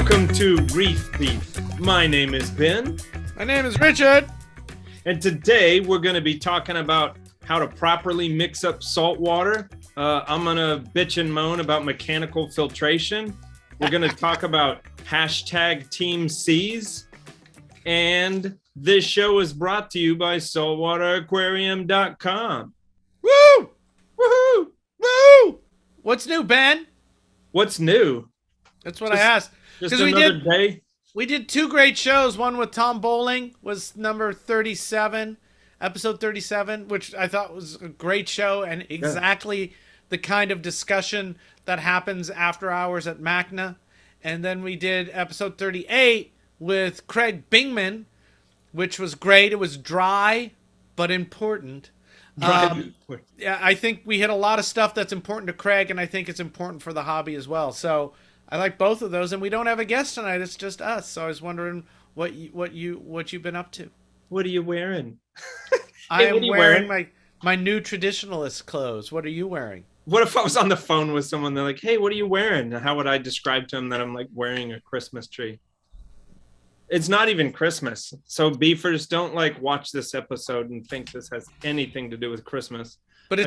Welcome to Reef Beef. My name is Ben. My name is Richard. And today we're going to be talking about how to properly mix up salt water. I'm going to bitch and moan about mechanical filtration. We're going to talk about hashtag TeamSeas. And this show is brought to you by saltwateraquarium.com. Woo! Woohoo! Woo! What's new, Ben? What's new? That's what I asked. Just another day. We did two great shows. One with Tom Bowling was number 37, episode 37, which I thought was a great show and exactly the kind of discussion that happens after hours at MACNA. And then we did episode 38 with Craig Bingman, which was great. It was dry, but important. Yeah, I think we hit a lot of stuff that's important to Craig, and I think it's important for the hobby as well. So I like both of those, and we don't have a guest tonight. It's just us. So I was wondering what you've been up to. What are you wearing? I am wearing my new traditionalist clothes. What are you wearing? What if I was on the phone with someone? They're like, "Hey, what are you wearing?" How would I describe to them that I'm like wearing a Christmas tree? It's not even Christmas. So beefers, don't like watch this episode and think this has anything to do with Christmas. But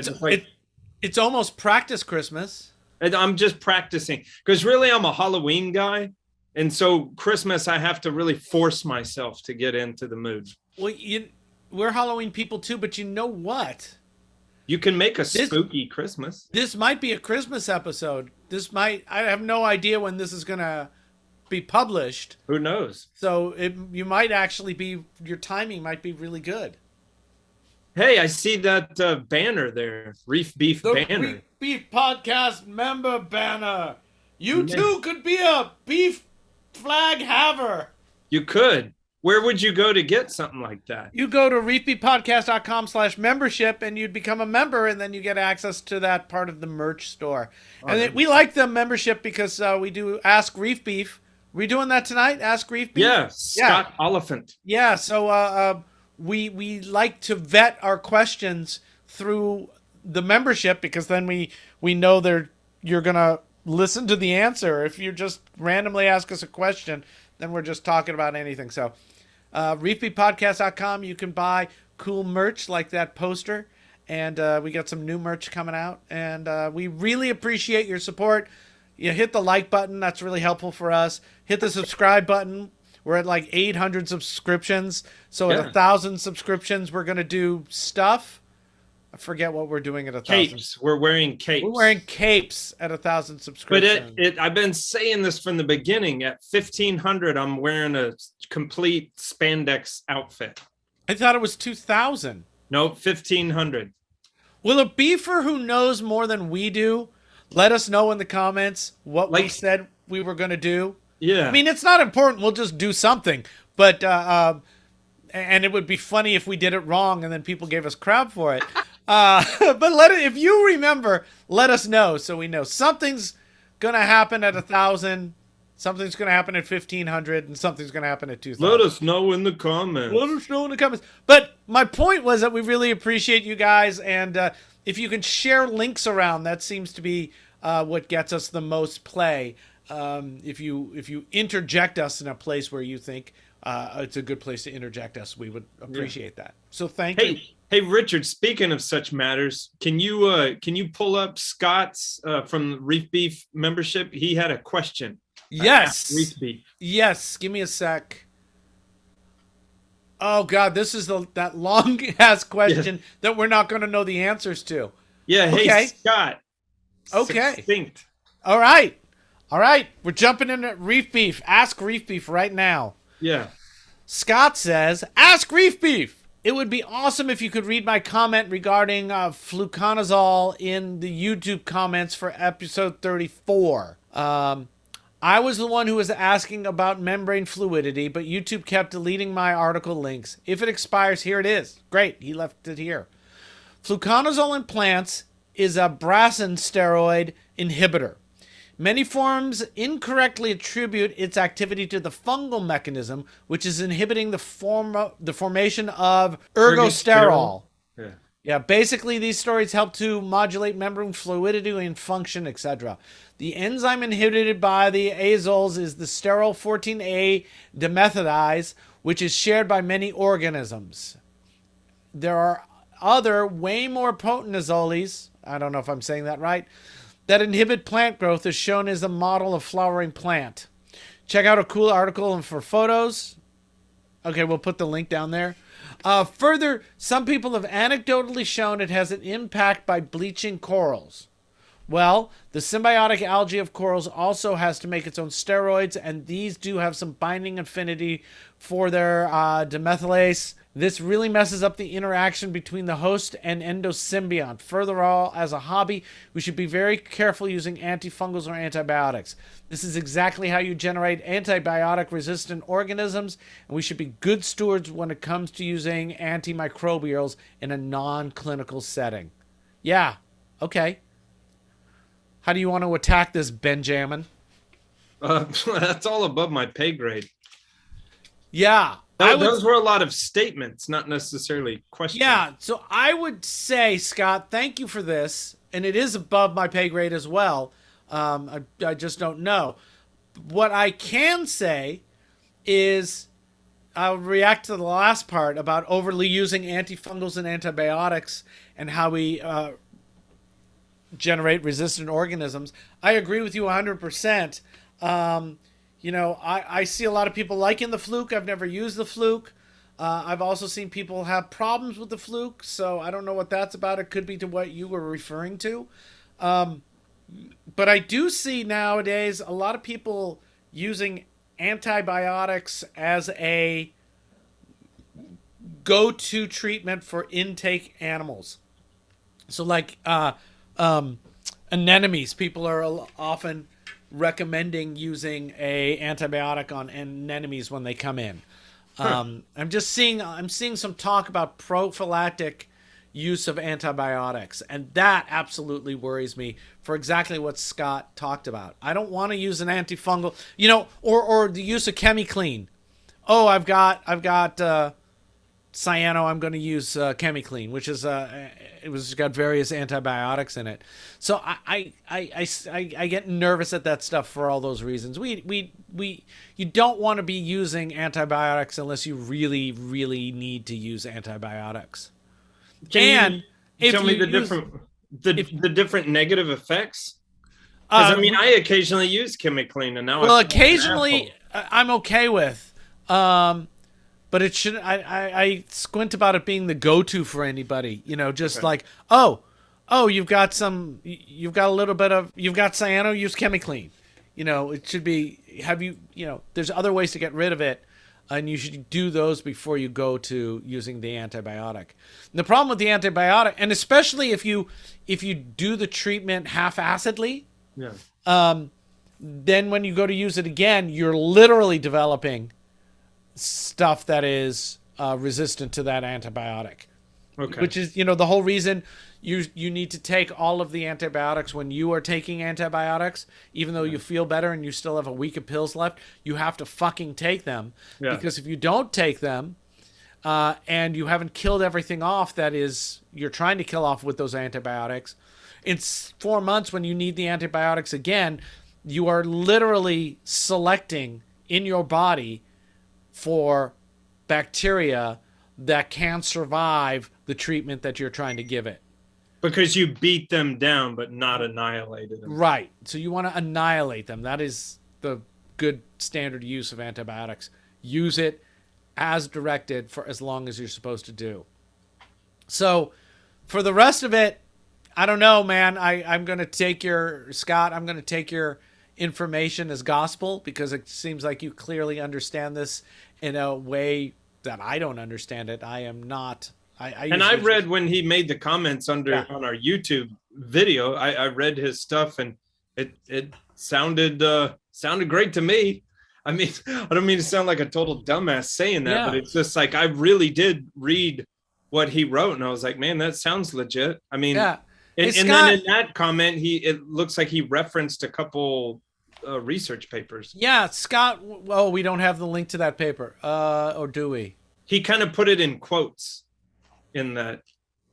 it's almost practice Christmas. I'm just practicing because really I'm a Halloween guy. And so Christmas, I have to really force myself to get into the mood. Well, we're Halloween people too, but you know what? You can make a spooky Christmas. This might be a Christmas episode. I have no idea when this is going to be published. Who knows? So you might actually be, your timing might be really good. Hey, I see that banner there, Reef Beef banner. Reef Beef podcast member banner. You too could be a beef flag haver. You could. Where would you go to get something like that? You go to reefbeefpodcast.com/membership and you'd become a member, and then you get access to that part of the merch store. And we like the membership because we do Ask Reef Beef. We doing that tonight? Ask Reef Beef? Yeah, Scott Oliphant. Yeah, so we like to vet our questions through the membership because then we know you're going to listen to the answer. If you just randomly ask us a question, then we're just talking about anything. So reefbeefpodcast.com, you can buy cool merch like that poster, and we got some new merch coming out, and we really appreciate your support. You hit the like button. That's really helpful for us. Hit the subscribe button. We're at like 800 subscriptions. So at 1,000 subscriptions, we're going to do stuff. I forget what we're doing at 1,000. Capes. We're wearing capes. We're wearing capes at 1,000 subscriptions. But I've been saying this from the beginning. At 1,500, I'm wearing a complete spandex outfit. I thought it was 2,000. No, 1,500. Will a beefer who knows more than we do let us know in the comments what we said we were going to do? Yeah. I mean, it's not important. We'll just do something. But and it would be funny if we did it wrong and then people gave us crap for it. But if you remember, let us know so we know something's going to happen at 1,000, something's going to happen at 1,500, and something's going to happen at 2,000. Let us know in the comments. Let us know in the comments. But my point was that we really appreciate you guys, and if you can share links around, that seems to be what gets us the most play. If you interject us in a place where you think it's a good place to interject us, we would appreciate that. So thank you. Hey, Richard, speaking of such matters, can you pull up Scott's from the Reef Beef membership? He had a question. Yes. Reef Beef. Yes. Give me a sec. Oh God, this is that long ass question that we're not going to know the answers to. Yeah. Okay. Hey, Scott. Okay. Succinct. All right. We're jumping into Reef Beef. Ask Reef Beef right now. Yeah. Scott says, ask Reef Beef. It would be awesome if you could read my comment regarding fluconazole in the YouTube comments for episode 34. I was the one who was asking about membrane fluidity, but YouTube kept deleting my article links. If it expires, here it is. Great, he left it here. Fluconazole in plants is a Brassin steroid inhibitor. Many forms incorrectly attribute its activity to the fungal mechanism, which is inhibiting the formation of ergosterol. Yeah. Yeah, basically these steroids help to modulate membrane fluidity and function, etc. The enzyme inhibited by the azoles is the sterol 14A dimethylase, which is shared by many organisms. There are other way more potent azoles, I don't know if I'm saying that right, that inhibit plant growth, as shown as a model of flowering plant. Check out a cool article and for photos. Okay, we'll put the link down there. Further, some people have anecdotally shown it has an impact by bleaching corals. Well, the symbiotic algae of corals also has to make its own steroids, and these do have some binding affinity for their dimethylase. This really messes up the interaction between the host and endosymbiont. Furthermore, as a hobby, we should be very careful using antifungals or antibiotics. This is exactly how you generate antibiotic-resistant organisms, and we should be good stewards when it comes to using antimicrobials in a non-clinical setting. Yeah, okay. How do you want to attack this, Benjamin? That's all above my pay grade. Yeah. Those were a lot of statements, not necessarily questions. Yeah, so I would say, Scott, thank you for this. And it is above my pay grade as well. I just don't know. What I can say is I'll react to the last part about overly using antifungals and antibiotics and how we generate resistant organisms. I agree with you 100%. You know, I see a lot of people liking the Fluke. I've never used the Fluke. I've also seen people have problems with the Fluke, so I don't know what that's about. It could be to what you were referring to. But I do see nowadays a lot of people using antibiotics as a go-to treatment for intake animals. So like anemones, people are often recommending using a antibiotic on anemones when they come in. I'm seeing some talk about prophylactic use of antibiotics, and that absolutely worries me for exactly what Scott talked about. I don't want to use an antifungal, you know, or the use of ChemiClean. Oh, I've got cyano, I'm going to use ChemiClean, which is it was got various antibiotics in it. So I get nervous at that stuff for all those reasons. You don't want to be using antibiotics unless you really need to use antibiotics. Can you tell me the different negative effects? Because I mean, I occasionally use ChemiClean, and now occasionally I'm okay with. But it should. I squint about it being the go-to for anybody. You know, just like oh, you've got a little bit of cyano, use ChemiClean. You know, it should be. You know, there's other ways to get rid of it, and you should do those before you go to using the antibiotic. And the problem with the antibiotic, and especially if you do the treatment half-acidly, then when you go to use it again, you're literally developing stuff that is resistant to that antibiotic. Okay. Which is, you know, the whole reason you need to take all of the antibiotics when you are taking antibiotics, even though you feel better and you still have a week of pills left, you have to fucking take them. Yeah. Because if you don't take them and you haven't killed everything off that is you're trying to kill off with those antibiotics, in 4 months when you need the antibiotics again, you are literally selecting in your body for bacteria that can survive the treatment that you're trying to give it. Because you beat them down, but not annihilated them. Right. So you want to annihilate them. That is the good standard use of antibiotics. Use it as directed for as long as you're supposed to do. So for the rest of it, I don't know, man. I'm going to take your information as gospel because it seems like you clearly understand this in a way that I don't understand it. I am not. I read when he made the comments on our YouTube video. I read his stuff and it sounded great to me. I mean, I don't mean to sound like a total dumbass saying that, but it's just like I really did read what he wrote and I was like, man, that sounds legit. I mean, and then in that comment, it looks like he referenced a couple research papers. Yeah, Scott. Oh, we don't have the link to that paper, or do we? He kind of put it in quotes in that.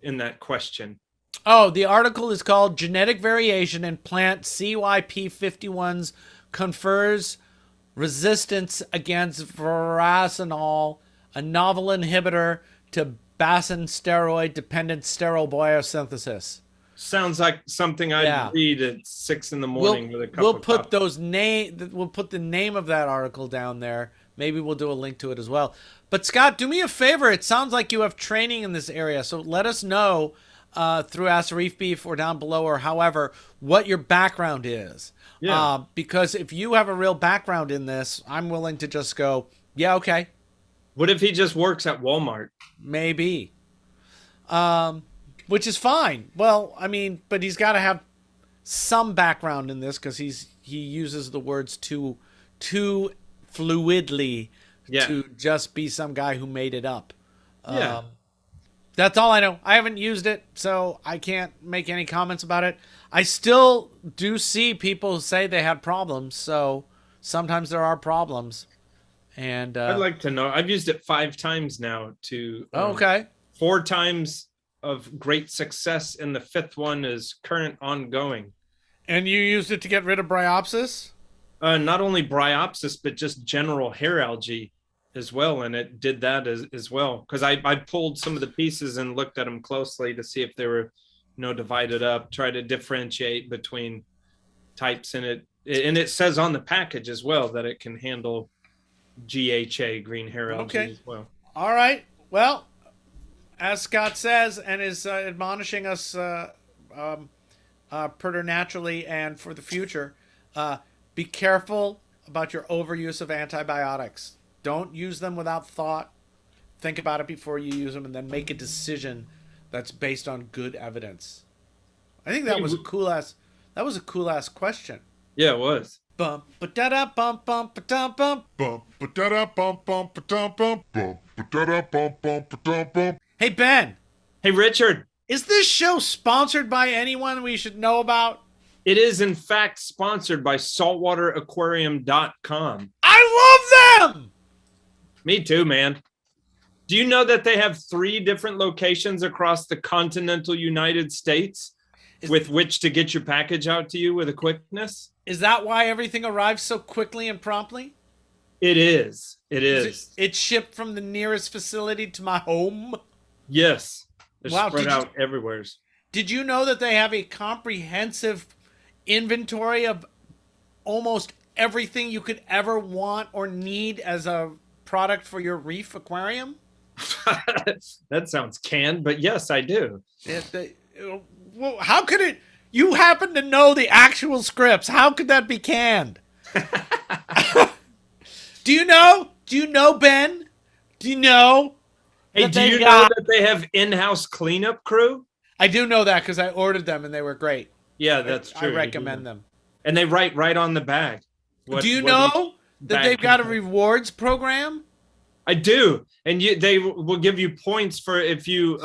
in that question? Oh, the article is called Genetic Variation in Plant CYP51s Confers Resistance Against Veracinol, a novel inhibitor to basin steroid dependent steroid biosynthesis. Sounds like something I'd read at 6 in the morning with a cup of coffee. We'll put the name of that article down there. Maybe we'll do a link to it as well. But Scott, do me a favor. It sounds like you have training in this area, so let us know through Ask Reef Beef or down below or however what your background is. Yeah. Because if you have a real background in this, I'm willing to just go, yeah, okay. What if he just works at Walmart? Maybe. Which is fine. Well, I mean, but he's got to have some background in this because he uses the words too fluidly to just be some guy who made it up. Yeah. That's all I know. I haven't used it, so I can't make any comments about it. I still do see people say they had problems, so sometimes there are problems. And I'd like to know. I've used it 5 times now to okay. 4 times of great success, and the 5th one is current ongoing. And you used it to get rid of bryopsis? Not only bryopsis, but just general hair algae as well, and it did that as well. Because I pulled some of the pieces and looked at them closely to see if they were, divided up, try to differentiate between types in it. And it says on the package as well that it can handle GHA, green hair algae as well. All right. Well, as Scott says and is admonishing us preternaturally and for the future, be careful about your overuse of antibiotics. Don't use them without thought. Think about it before you use them, and then make a decision that's based on good evidence. I think that was a cool ass question. Yeah, it was. Bum ba da da bum bum ba dum bum. Bum ba da da bum bum ba dum bum. Bum ba da da bum bum ba dum bum. Hey Ben. Hey Richard. Is this show sponsored by anyone we should know about? It is in fact sponsored by saltwateraquarium.com. I love them! Me too, man. Do you know that they have 3 different locations across the continental United States with which to get your package out to you with a quickness? Is that why everything arrives so quickly and promptly? It is. It is. It's shipped from the nearest facility to my home? Yes. They're spread out everywhere. Did you know that they have a comprehensive inventory of almost everything you could ever want or need as a product for your reef aquarium? That sounds canned, but yes, I do. How could it? You happen to know the actual scripts. How could that be canned? Do you know? Do you know, Ben? Do you know? Hey, do you know that they have in-house cleanup crew? I do know that because I ordered them and they were great. Yeah, that's true. I recommend them. And they write right on the bag. Do you know that they've got a rewards program? I do. And they will give you points for if you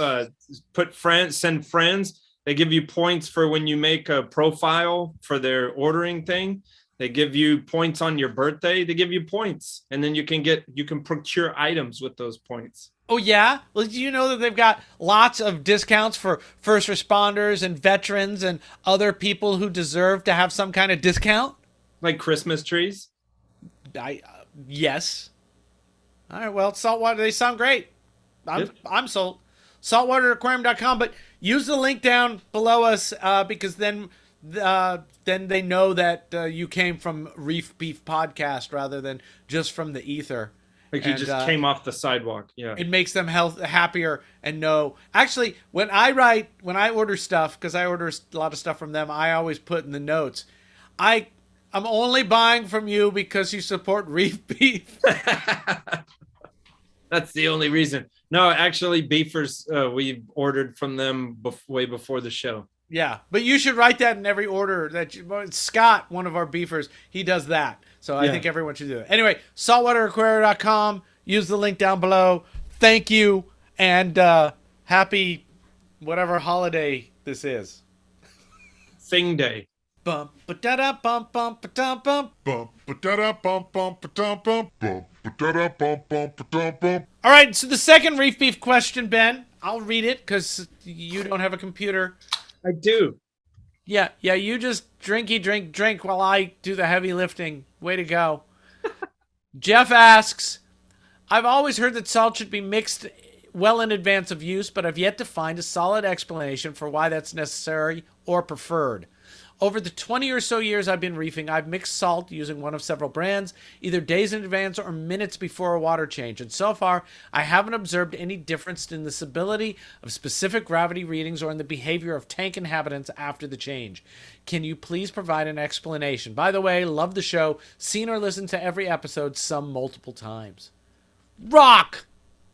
send friends. They give you points for when you make a profile for their ordering thing. They give you points on your birthday. They give you points. And then you can procure items with those points. Oh, yeah? Well, do you know that they've got lots of discounts for first responders and veterans and other people who deserve to have some kind of discount? Like Christmas trees? Yes. All right, well, Saltwater, they sound great. I'm sold. Saltwateraquarium.com, but use the link down below us because then they know that you came from Reef Beef Podcast rather than just from the ether. Like you just came off the sidewalk. Yeah. It makes them happier and know. Actually, when I order stuff, because I order a lot of stuff from them, I always put in the notes, I'm only buying from you because you support Reef Beef. That's the only reason. No, actually, Beefers, we ordered from them way before the show. Yeah, but you should write that in every order. Scott, one of our beefers, he does that. So I think everyone should do it. Anyway, saltwateraquarium.com. Use the link down below. Thank you, and happy whatever holiday this is. Thing Day. Bum ba da da bum bum ba dum bum. Bum ba da da bum bum ba dum bum. Bum ba da da bum bum ba dum bum. All right, so the second Reef Beef question, Ben. I'll read it because you don't have a computer. I do. Yeah, you just drink while I do the heavy lifting. Way to go. Jeff asks, I've always heard that salt should be mixed well in advance of use, but I've yet to find a solid explanation for why that's necessary or preferred. Over the 20 or so years I've been reefing, I've mixed salt using one of several brands, either days in advance or minutes before a water change. And so far, I haven't observed any difference in the stability of specific gravity readings or in the behavior of tank inhabitants after the change. Can you please provide an explanation? By the way, love the show. Seen or listened to every episode, some multiple times. Rock!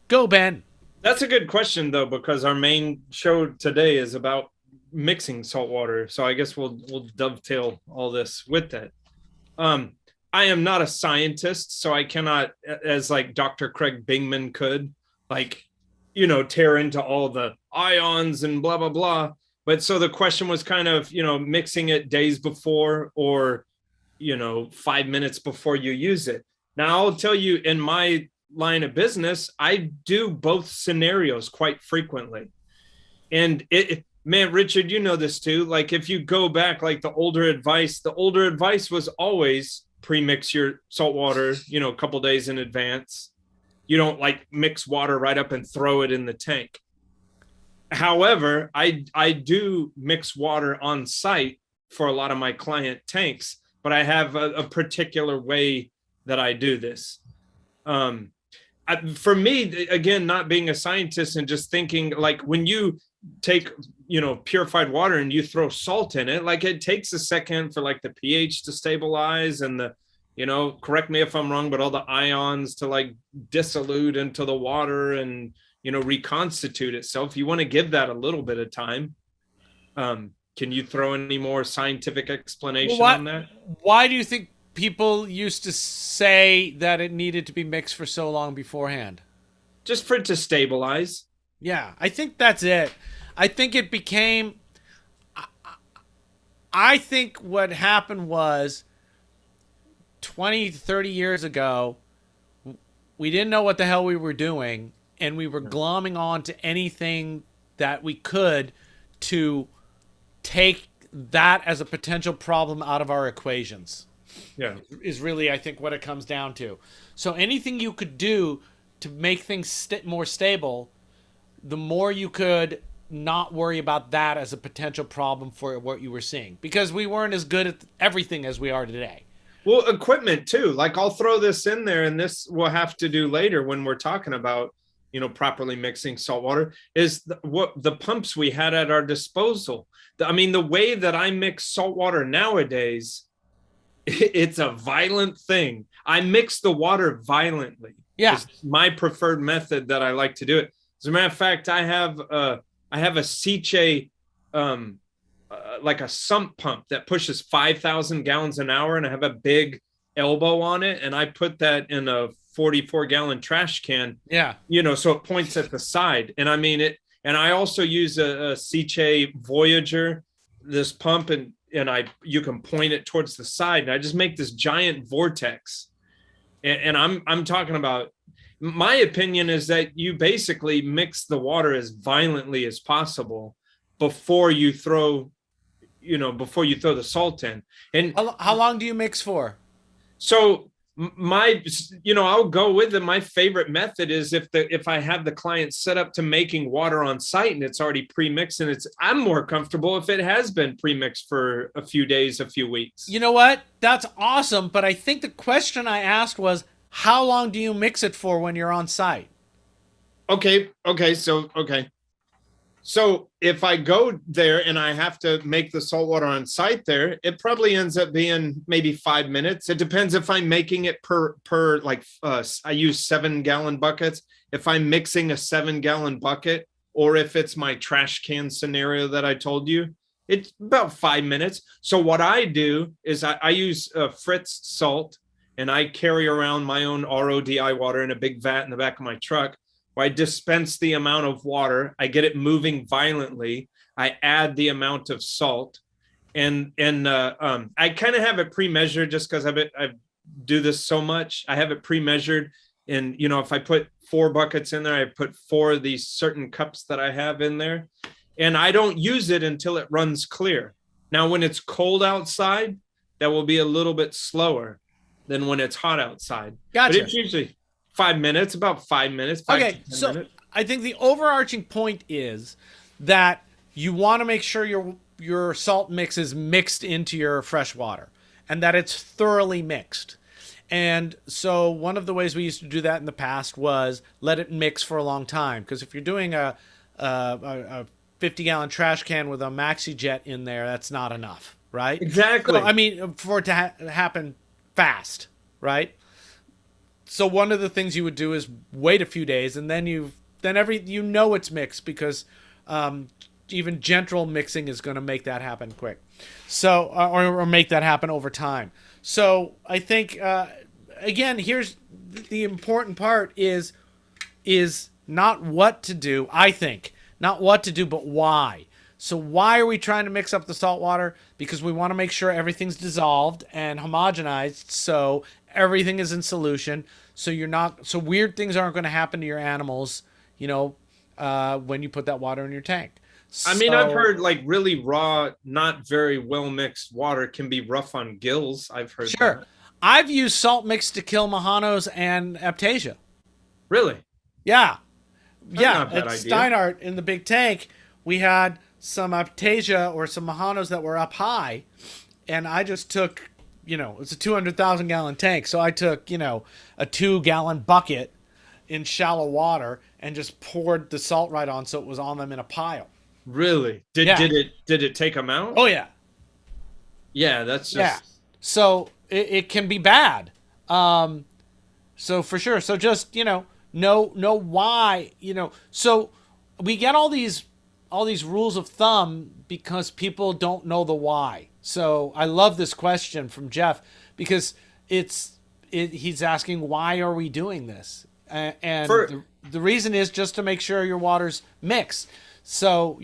Go, Ben. That's a good question, though, because our main show today is about mixing salt water, so I guess we'll dovetail all this with that. I am not a scientist, so I cannot, as like Dr. Craig Bingman could, like, tear into all the ions and blah blah blah. But so the question was kind of, mixing it days before or 5 minutes before you use it. Now I'll tell you, in my line of business, I do both scenarios quite frequently, and man, Richard, you know this too. Like, if you go back, like the older advice was always pre-mix your salt water, a couple days in advance. You don't like mix water right up and throw it in the tank. However, I do mix water on site for a lot of my client tanks, but I have a particular way that I do this. For me, again, not being a scientist and just thinking, like, when you take purified water and you throw salt in it, like, it takes a second for like the pH to stabilize and the correct me if I'm wrong, but all the ions to like dissolute into the water and reconstitute itself. You want to give that a little bit of time. Can you throw any more scientific explanation on that? Why do you think people used to say that it needed to be mixed for so long beforehand? Just for it to stabilize. Yeah, I think that's it. I think it became... I think what happened was 20, 30 years ago, we didn't know what the hell we were doing, and we were glomming on to anything that we could to take that as a potential problem out of our equations. Yeah, is really, I think, what it comes down to. So anything you could do to make things more stable, the more you could not worry about that as a potential problem for what you were seeing, because we weren't as good at everything as we are today. Well, equipment too. Like, I'll throw this in there, and this we'll have to do later when we're talking about, properly mixing salt water, is what the pumps we had at our disposal. The way that I mix salt water nowadays, it's a violent thing. I mix the water violently. Yeah. It's my preferred method that I like to do it. As a matter of fact, I have a Sicce, like a sump pump that pushes 5,000 gallons an hour, and I have a big elbow on it, and I put that in a 44-gallon trash can. Yeah. So it points at the side. And and I also use a Sicce Voyager, this pump, and you can point it towards the side, and I just make this giant vortex. And I'm talking about, my opinion is that you basically mix the water as violently as possible before you throw the salt in. And how long do you mix for? So I'll go with it. My favorite method is if I have the client set up to making water on site and it's already pre-mixed, and I'm more comfortable if it has been pre-mixed for a few days, a few weeks. You know what? That's awesome. But I think the question I asked was, how long do you mix it for when you're on site? Okay. So if I go there and I have to make the salt water on site there, it probably ends up being maybe 5 minutes. It depends if I'm making it per like I use 7-gallon buckets. If I'm mixing a 7-gallon bucket, or if it's my trash can scenario that I told you, it's about 5 minutes. So what I do is I use Fritz salt, and I carry around my own RODI water in a big vat in the back of my truck. I dispense the amount of water, I get it moving violently, I add the amount of salt, and I kind of have it pre-measured just because I do this so much. I have it pre-measured. And, if I put 4 buckets in there, I put 4 of these certain cups that I have in there, and I don't use it until it runs clear. Now, when it's cold outside, that will be a little bit slower than when it's hot outside. Gotcha. But it's usually 5 minutes, about 5 minutes. 5 Okay, to 10 so minutes. I think the overarching point is that you want to make sure your salt mix is mixed into your fresh water and that it's thoroughly mixed. And so one of the ways we used to do that in the past was let it mix for a long time. Because if you're doing a 50-gallon trash can with a Maxi Jet in there, that's not enough, right? Exactly. So, I mean, for it to happen fast, right? So one of the things you would do is wait a few days, and then it's mixed, because even gentle mixing is going to make that happen quick. So or make that happen over time. So I think again, here's the important part is not what to do. I think not what to do, but why. So why are we trying to mix up the salt water? Because we want to make sure everything's dissolved and homogenized, so everything is in solution. So so weird things aren't going to happen to your animals, when you put that water in your tank. I mean, I've heard like really raw, not very well mixed water can be rough on gills. I've heard. Sure. That. I've used salt mix to kill Mahanos and Aptasia. Really? Yeah. That's yeah. not a bad At idea. Steinhardt in the big tank, we had some Aptasia or some Mahanos that were up high, and I just took, it's a 200,000 gallon tank. So I took, a 2-gallon bucket in shallow water and just poured the salt right on, so it was on them in a pile. Really? Did it take them out? Oh yeah. Yeah, that's just. Yeah. So it can be bad. So for sure. So just, know why, so we get all these rules of thumb because people don't know the why. So I love this question from Jeff, because he's asking, why are we doing this? And the reason is just to make sure your water's mixed. So,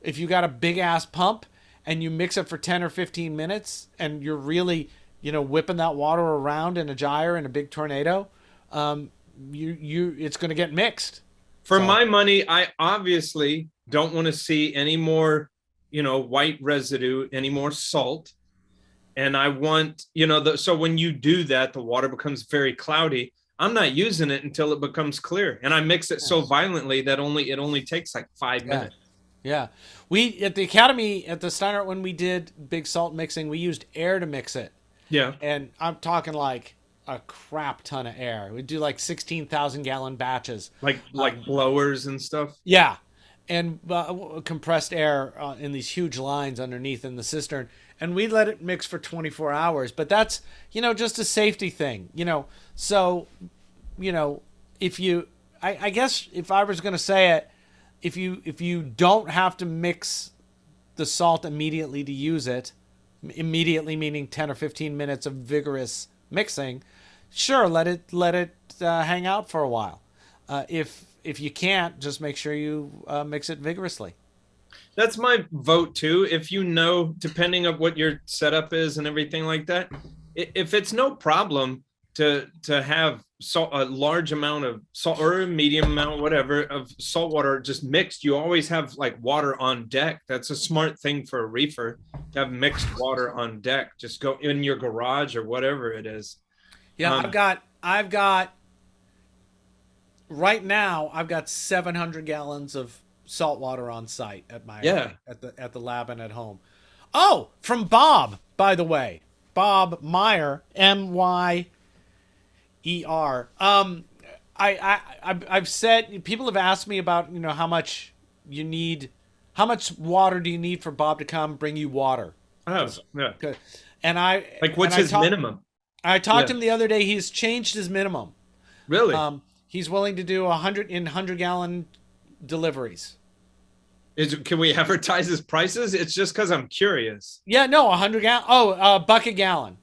if you got a big ass pump and you mix it for 10 or 15 minutes and you're really, whipping that water around in a gyre in a big tornado, it's going to get mixed. For my money, I obviously don't want to see any more, white residue, any more salt. And I want, so when you do that, the water becomes very cloudy. I'm not using it until it becomes clear, and I mix it so violently that it only takes like 5 minutes. Yeah, we at the Academy at the Steiner, when we did big salt mixing, we used air to mix it. Yeah, and I'm talking like a crap ton of air. We do like 16,000 gallon batches, like blowers and stuff. Yeah, and compressed air in these huge lines underneath in the cistern, and we let it mix for 24 hours. But that's just a safety thing, So, if you, I guess if I was going to say it, if you don't have to mix the salt immediately to use it, immediately meaning 10 or 15 minutes of vigorous mixing, sure, let it hang out for a while. If you can't, just make sure you mix it vigorously. That's my vote too. If depending on what your setup is and everything like that, if it's no problem to have a large amount of salt or a medium amount, whatever, of salt water just mixed, you always have like water on deck. That's a smart thing for a reefer to have mixed water on deck. Just go in your garage or whatever it is. Yeah, I've got right now, I've got 700 gallons of salt water on site at my at the lab and at home. Oh, from Bob, by the way, Bob Meyer, Myer. I've said, people have asked me about how much water do you need for Bob to come bring you water? Oh, yeah. And what's his minimum? I talked to him the other day. He's changed his minimum. Really? He's willing to do 100 gallon deliveries. Can we advertise his prices? It's just because I'm curious. Yeah, no, 100 gallon. Oh, $1 a gallon.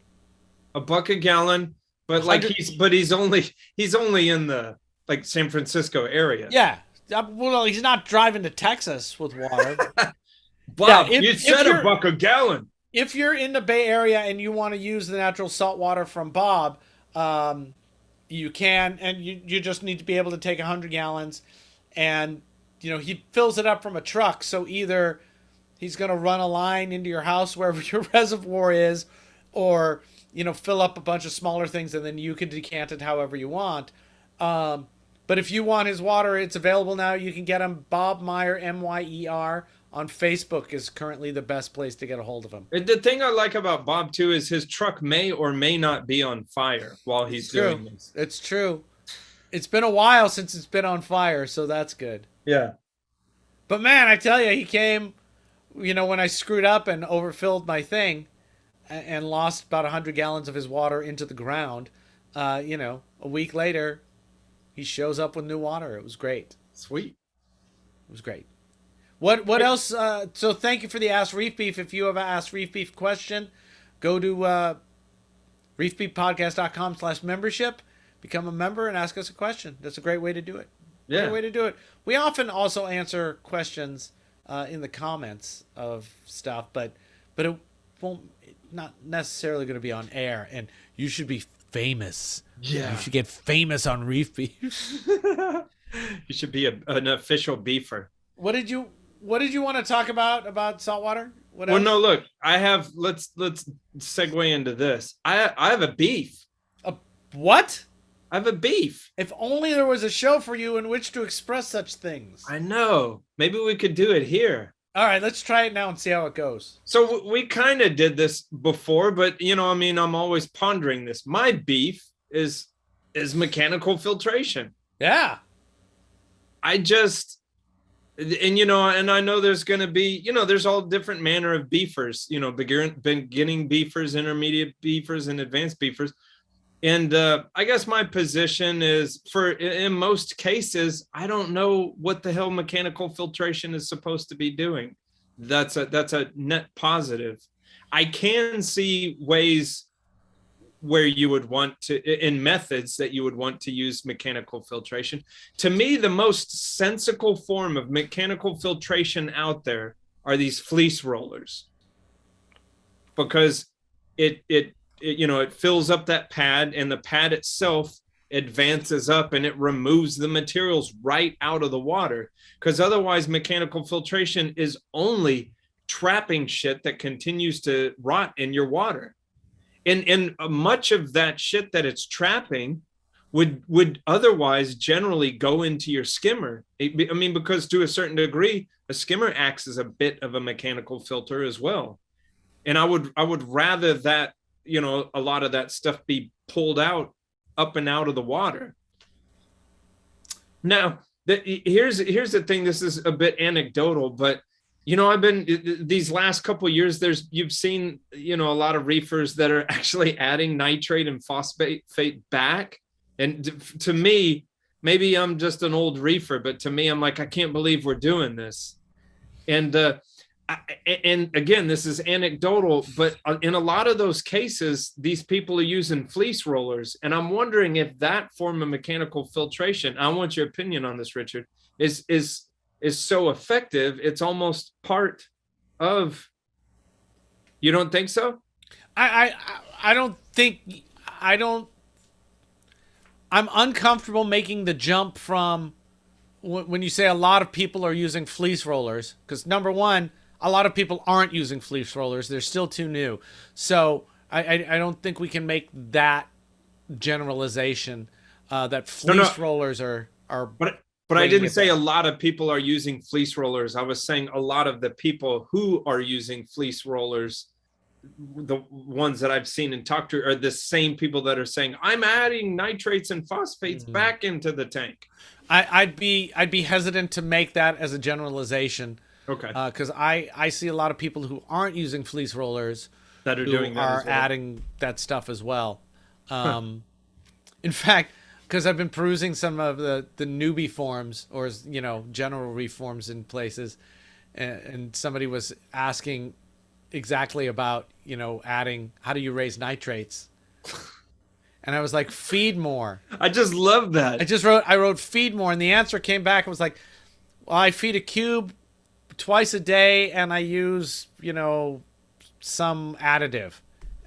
$1 a gallon, but he's only in the San Francisco area. Yeah. Well, he's not driving to Texas with water. Bob, you said $1 a gallon. If you're in the Bay Area and you want to use the natural salt water from Bob, you can, and you just need to be able to take 100 gallons, and he fills it up from a truck. So either he's going to run a line into your house wherever your reservoir is, or fill up a bunch of smaller things, and then you can decant it however you want. But if you want his water, it's available now. You can get him. Bob Meyer, Meyer, on Facebook is currently the best place to get a hold of him. The thing I like about Bob too is his truck may or may not be on fire while he's doing this. It's true. It's been a while since it's been on fire, so that's good. Yeah. But man, I tell you, he came, when I screwed up and overfilled my thing and lost about 100 gallons of his water into the ground. A week later, he shows up with new water. It was great. Sweet. It was great. What else? So thank you for the Ask Reef Beef. If you have an Ask Reef Beef question, go to reefbeefpodcast.com/membership, become a member, and ask us a question. That's a great way to do it. Yeah. Great way to do it. We often also answer questions in the comments of stuff, but it won't, not necessarily going to be on air. And you should be famous. Yeah. You should get famous on Reef Beef. You should be an official beefer. What did you want to talk about saltwater? Well, no, look, I have, let's segue into this. I have a beef. A what? I have a beef. If only there was a show for you in which to express such things. I know. Maybe we could do it here. All right, let's try it now and see how it goes. So we kind of did this before, but I'm always pondering this. My beef is mechanical filtration. Yeah. And I know there's going to be, there's all different manner of beefers, beginning beefers, intermediate beefers, and advanced beefers. And I guess my position is, in most cases, I don't know what the hell mechanical filtration is supposed to be doing. That's a net positive. I can see ways where you would want to, in methods that you would want to use mechanical filtration. To me, the most sensible form of mechanical filtration out there are these fleece rollers, because it fills up that pad, and the pad itself advances up and it removes the materials right out of the water. Because otherwise, mechanical filtration is only trapping shit that continues to rot in your water. And much of that shit that it's trapping would otherwise generally go into your skimmer. Because to a certain degree, a skimmer acts as a bit of a mechanical filter as well. And I would rather that, a lot of that stuff be pulled out, up and out of the water. Now, here's the thing. This is a bit anecdotal, but I've been, these last couple of years, you've seen, a lot of reefers that are actually adding nitrate and phosphate back. And to me, maybe I'm just an old reefer, but to me, I'm like, I can't believe we're doing this. And again, this is anecdotal, but in a lot of those cases, these people are using fleece rollers. And I'm wondering if that form of mechanical filtration, I want your opinion on this, Richard, is so effective. It's almost part of, you don't think so? I'm uncomfortable making the jump from when you say a lot of people are using fleece rollers, because number one, a lot of people aren't using fleece rollers. They're still too new. So I don't think we can make that generalization that fleece rollers are. But I didn't say a lot of people are using fleece rollers. I was saying a lot of the people who are using fleece rollers, the ones that I've seen and talked to, are the same people that are saying, I'm adding nitrates and phosphates back into the tank. I'd be hesitant to make that as a generalization. Okay. Because I see a lot of people who aren't using fleece rollers that are doing that as well, adding that stuff as well. In fact, because I've been perusing some of the newbie forums, or general reef forums in places, and somebody was asking exactly about adding, how do you raise nitrates? And I was like, feed more. I just love that. I wrote feed more, and the answer came back and was like, well, I feed a cube twice a day, and I use some additive.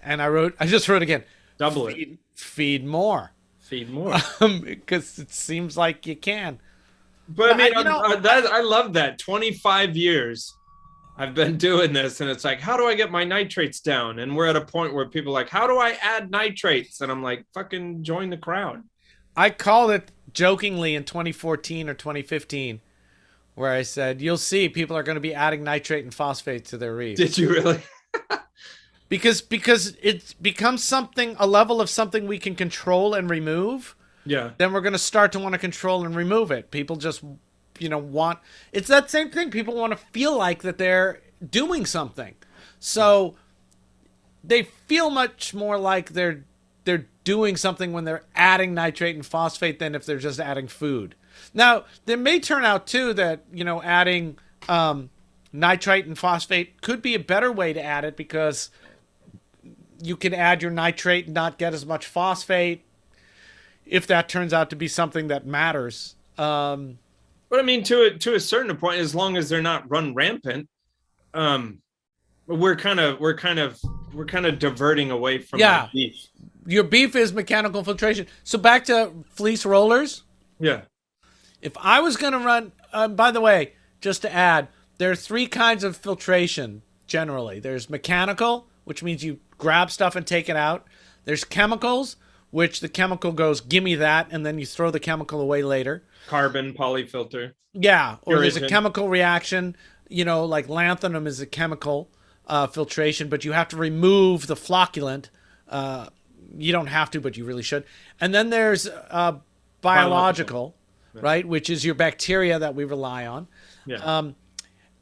And I just wrote again, double it. Feed more. Feed more. because it seems like you can. But I mean, I I love that. 25 years I've been doing this, and it's like, how do I get my nitrates down? And we're at a point where people are like, how do I add nitrates? And I'm like, fucking join the crowd. I called it jokingly in 2014 or 2015, where I said, you'll see people are going to be adding nitrate and phosphate to their reef. Did you really? because it becomes a level of something we can control and remove. Yeah. Then we're going to start to want to control and remove it. People just, want, it's that same thing. People want to feel like that they're doing something. So they feel much more like they're doing something when they're adding nitrate and phosphate than if they're just adding food. Now, there may turn out too that, adding nitrate and phosphate could be a better way to add it, because you can add your nitrate and not get as much phosphate, if that turns out to be something that matters. But I mean, to a certain point, as long as they're not run rampant, we're kind of diverting away from our beef. Your beef is mechanical filtration. So back to fleece rollers. Yeah. If I was going to run, by the way, just to add, there are 3 kinds of filtration generally. There's mechanical, which means you grab stuff and take it out. There's chemicals, which the chemical goes, gimme that, and then you throw the chemical away later. Carbon polyfilter. Yeah, or Purigen. there's a chemical reaction, like lanthanum is a chemical filtration, but you have to remove the flocculant. You don't have to, but you really should. And then there's biological, right, which is your bacteria that we rely on. Yeah.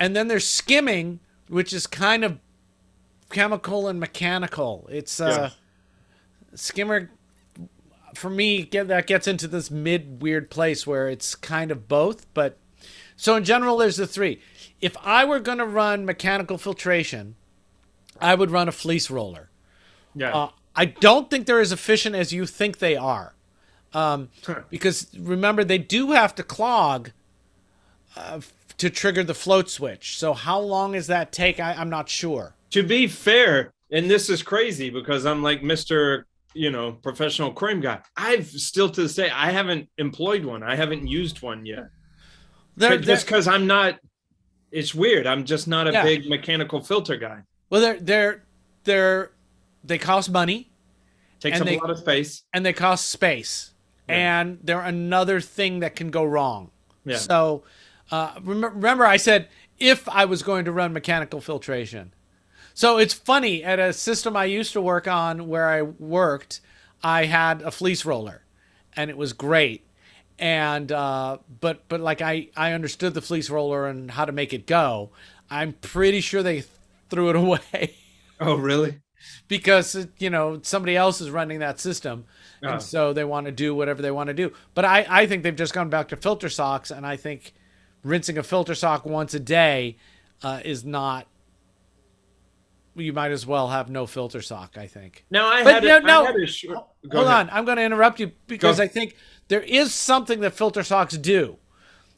And then there's skimming, which is kind of chemical and mechanical. It's skimmer, for me, that gets into this weird place where it's kind of both. But so in general, there's the 3. If I were going to run mechanical filtration, I would run a fleece roller. Yeah. I don't think they're as efficient as you think they are. Because remember, they do have to clog to trigger the float switch. So how long does that take? I'm not sure. To be fair, and this is crazy because I'm like Mr. Professional aquarium guy. I've still to this day, I haven't employed one. I haven't used one yet. Just because I'm not, it's weird. I'm just not a big mechanical filter guy. Well, they cost money. Takes up a lot of space. And they cost space. Yeah. And they're another thing that can go wrong. Yeah. So remember I said, if I was going to run mechanical filtration. So it's funny, at a system I used to work on where I worked, I had a fleece roller, and it was great. And but like I understood the fleece roller and how to make it go. I'm pretty sure they threw it away. Oh, really? Because somebody else is running that system, and so they want to do whatever they want to do. But I think they've just gone back to filter socks, and I think rinsing a filter sock once a day is not. You might as well have no filter sock, I think. No, hold on. I'm going to interrupt you because I think there is something that filter socks do.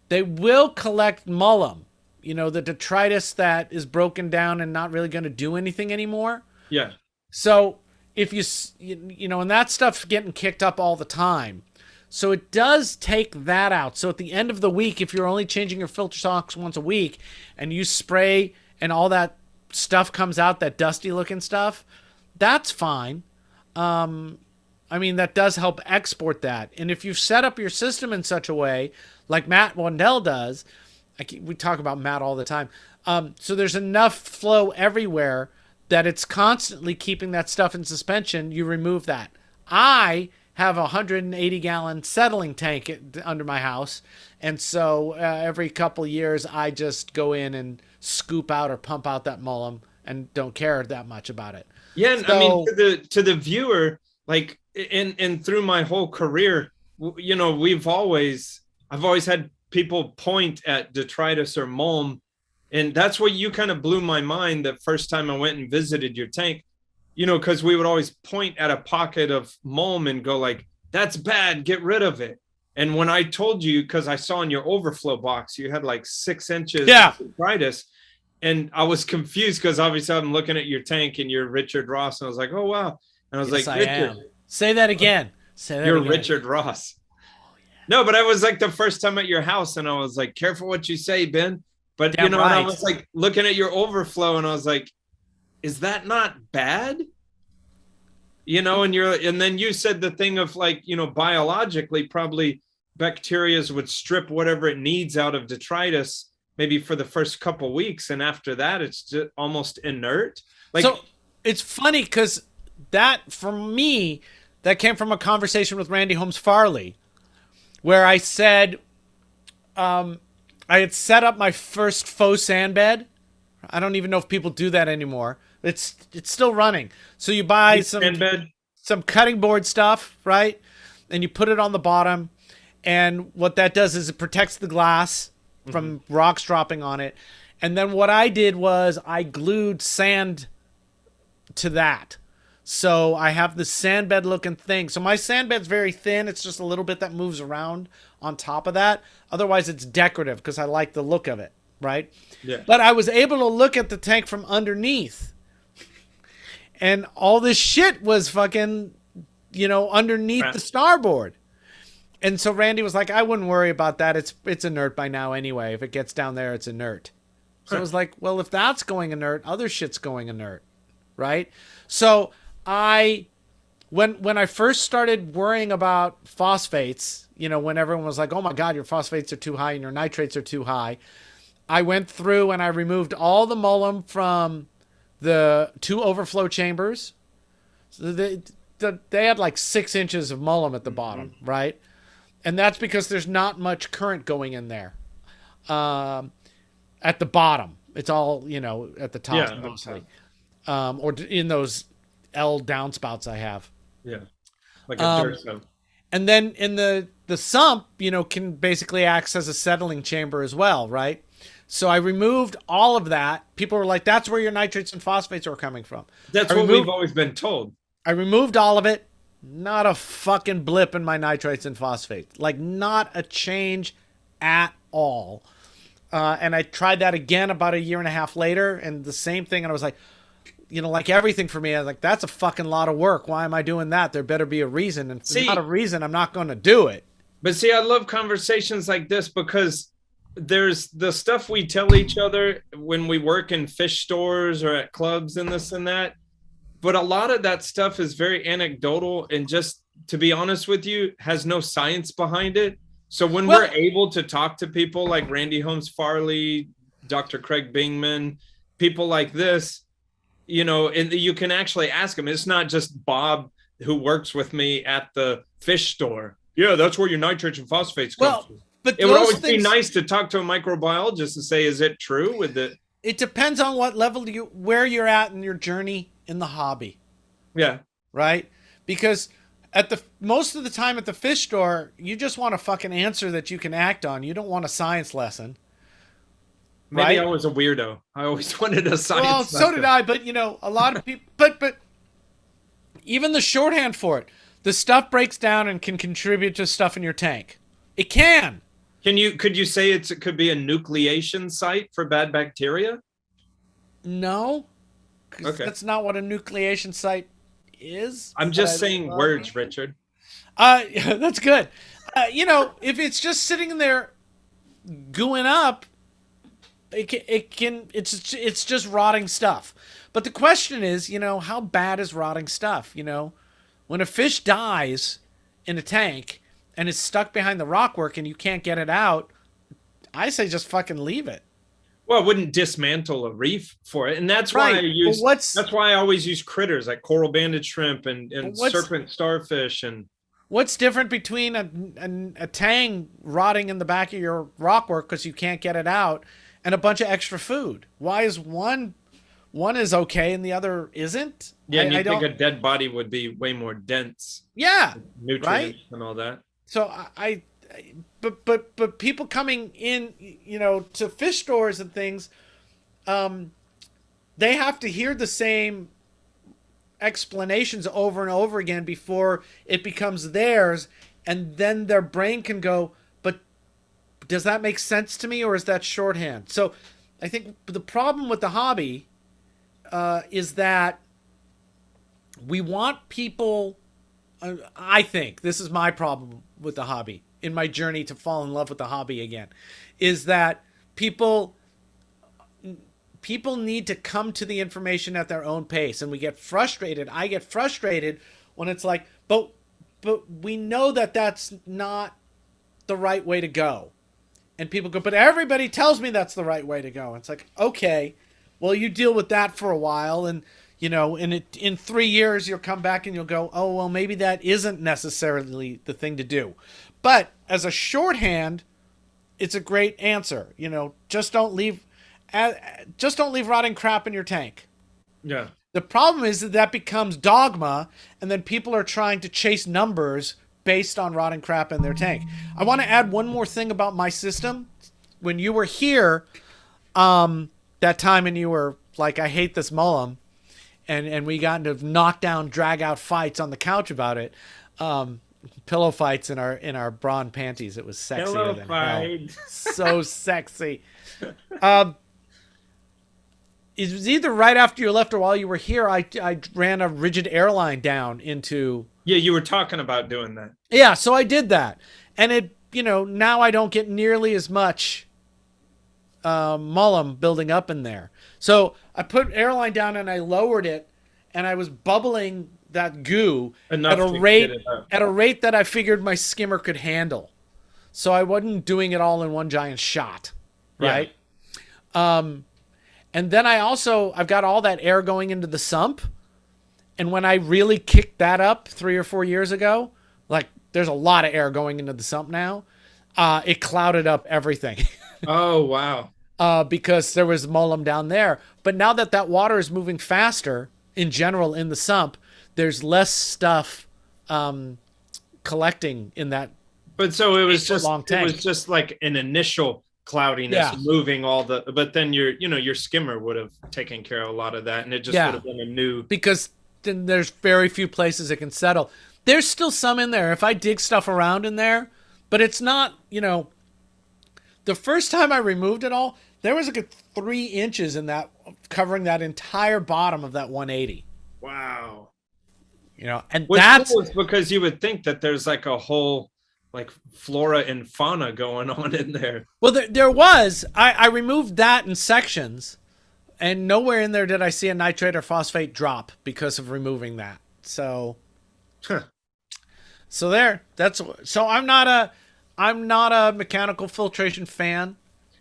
They will collect mullum, the detritus that is broken down and not really going to do anything anymore. Yeah. So if and that stuff's getting kicked up all the time. So it does take that out. So at the end of the week, if you're only changing your filter socks once a week and you spray and all that stuff comes out, that dusty looking stuff, that's fine. That does help export that. And if you've set up your system in such a way, like Matt Wandell does, we talk about Matt all the time. So there's enough flow everywhere that it's constantly keeping that stuff in suspension. You remove that. I have a 180-gallon settling tank under my house. And so every couple years, I just go in and scoop out or pump out that mullum and don't care that much about it. Yeah, and to the viewer, like in through my whole career, I've always had people point at detritus or mulm, and that's what you kind of blew my mind the first time I went and visited your tank. Because we would always point at a pocket of mulm and go like, "That's bad, get rid of it." And when I told you, because I saw in your overflow box, you had like 6 inches of detritus. And I was confused because obviously I'm looking at your tank and you're Richard Ross. And I was like, oh, wow. And I was yes, like, Richard. I am. Say that again. Say that You're again. Richard Ross. No, but I was like the first time at your house, and I was like, careful what you say, Ben. But Damn and I right. was like looking at your overflow, and I was like, is that not bad? And then you said the thing of like, biologically, probably bacteria would strip whatever it needs out of detritus, maybe for the first couple weeks, and after that, it's just almost inert. Like, So it's funny because that, for me, that came from a conversation with Randy Holmes Farley, where I said I had set up my first faux sand bed. I don't even know if people do that anymore. It's still running. So you buy some cutting board stuff, right? And you put it on the bottom. And what that does is it protects the glass from rocks dropping on it. And then what I did was I glued sand to that. So I have the sand bed looking thing. So my sand bed's very thin. It's just a little bit that moves around on top of that. Otherwise, it's decorative because I like the look of it, right? Yeah. But I was able to look at the tank from underneath. And all this shit was fucking, underneath the starboard. And so Randy was like, I wouldn't worry about that. It's inert by now anyway. If it gets down there, it's inert. So I was like, well, if that's going inert, other shit's going inert, right? So when I first started worrying about phosphates, when everyone was like, oh my God, your phosphates are too high and your nitrates are too high, I went through and I removed all the molam from the 2 overflow chambers. So they had like 6 inches of molam at the bottom, right? And that's because there's not much current going in there. At the bottom, it's all, at the top mostly. Or in those L downspouts I have. Yeah. Like a dirt sump. And then in the sump, can basically act as a settling chamber as well, right? So I removed all of that. People were like, that's where your nitrates and phosphates are coming from. That's what we've always been told. I removed all of it. Not a fucking blip in my nitrates and phosphates. Like, not a change at all. And I tried that again about a year and a half later, and the same thing. And I was like, like everything for me, I was like, that's a fucking lot of work. Why am I doing that? There better be a reason. And if there's not a reason, I'm not going to do it. But see, I love conversations like this because there's the stuff we tell each other when we work in fish stores or at clubs and this and that. But a lot of that stuff is very anecdotal and, just to be honest with you, has no science behind it. So when we're able to talk to people like Randy Holmes Farley, Dr. Craig Bingman, people like this, and you can actually ask them. It's not just Bob who works with me at the fish store. Yeah, that's where your nitrates and phosphates come from. But it would always be nice to talk to a microbiologist and say, is it true with it? It depends on what level where you're at in your journey in the hobby. Yeah. Right? Because most of the time at the fish store, you just want a fucking answer that you can act on. You don't want a science lesson. Maybe I was a weirdo. I always wanted a science lesson. So did I, but a lot of people but even the shorthand for it, the stuff breaks down and can contribute to stuff in your tank. It can. Could you say it could be a nucleation site for bad bacteria? No. Okay. That's not what a nucleation site is. I'm just saying words, Richard. That's good. If it's just sitting in there gooing up, it's just rotting stuff. But the question is, how bad is rotting stuff? When a fish dies in a tank and it's stuck behind the rockwork and you can't get it out, I say just fucking leave it. Well, I wouldn't dismantle a reef for it, and that's why that's why I always use critters like coral banded shrimp and serpent starfish. And what's different between a tang rotting in the back of your rockwork because you can't get it out and a bunch of extra food? Why is one is okay and the other isn't? Yeah, and you think a dead body would be way more dense. Yeah, nutrients and all that. So but people coming in, to fish stores and things, they have to hear the same explanations over and over again before it becomes theirs, and then their brain can go, but does that make sense to me, or is that shorthand? So I think the problem with the hobby is that we want people I think this is my problem with the hobby in my journey to fall in love with the hobby again, is that people need to come to the information at their own pace, and we get frustrated. I get frustrated when it's like, but we know that that's not the right way to go. And people go, but everybody tells me that's the right way to go. And it's like, okay, well, you deal with that for a while, and in 3 years you'll come back and you'll go, oh, well, maybe that isn't necessarily the thing to do. But as a shorthand, it's a great answer. Just don't leave rotting crap in your tank. Yeah. The problem is that becomes dogma, and then people are trying to chase numbers based on rotting crap in their tank. I want to add one more thing about my system. When you were here, that time, and you were like, I hate this mullum, and we got into knockdown, drag out fights on the couch about it. Pillow fights in our bra and panties. It was sexier than hell. So sexy. It was either right after you left or while you were here. I ran a rigid airline down into. Yeah, you were talking about doing that. Yeah, so I did that, and it now I don't get nearly as much mullum building up in there. So I put airline down and I lowered it, and I was bubbling that goo at a rate that I figured my skimmer could handle. So I wasn't doing it all in one giant shot, right? Yeah. And then I've got all that air going into the sump. And when I really kicked that up 3 or 4 years ago, like there's a lot of air going into the sump now. It clouded up everything. Oh, wow. Because there was mullum down there. But now that water is moving faster in general in the sump, there's less stuff collecting in that. But so it was just like an initial cloudiness moving all the, but then your skimmer would have taken care of a lot of that, and it just would have been a new, because then there's very few places it can settle. There's still some in there if I dig stuff around in there, but it's not, the first time I removed it all, there was a good 3 inches in that, covering that entire bottom of that 180. Wow. And what's that's cool is because you would think that there's like a whole like flora and fauna going on in there. Well, there was. I removed that in sections, and nowhere in there did I see a nitrate or phosphate drop because of removing that. So, so there. So I'm not a mechanical filtration fan.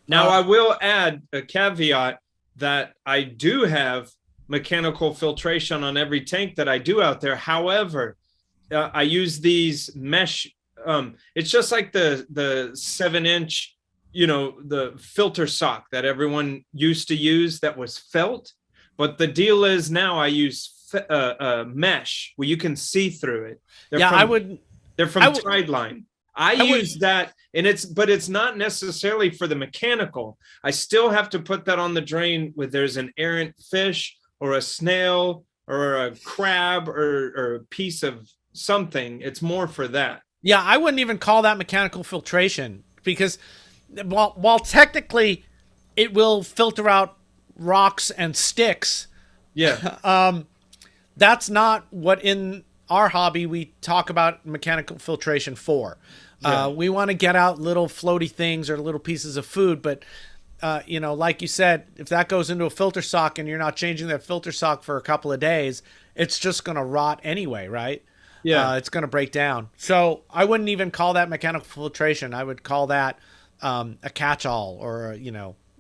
Now I will add a caveat that I do have mechanical filtration on every tank that I do out there. However, I use these mesh. It's just like the 7-inch, the filter sock that everyone used to use that was felt. But the deal is now I use mesh where you can see through it. They're from Tideline. I use that, and it's not necessarily for the mechanical. I still have to put that on the drain where there's an errant fish or a snail or a crab or a piece of something. It's more for that. Yeah, I wouldn't even call that mechanical filtration, because while technically it will filter out rocks and sticks. Yeah. That's not what in our hobby we talk about mechanical filtration for. Yeah. We want to get out little floaty things or little pieces of food, but like you said, if that goes into a filter sock and you're not changing that filter sock for a couple of days, it's just going to rot anyway, right? Yeah, it's going to break down. So I wouldn't even call that mechanical filtration. I would call that a catch-all, or It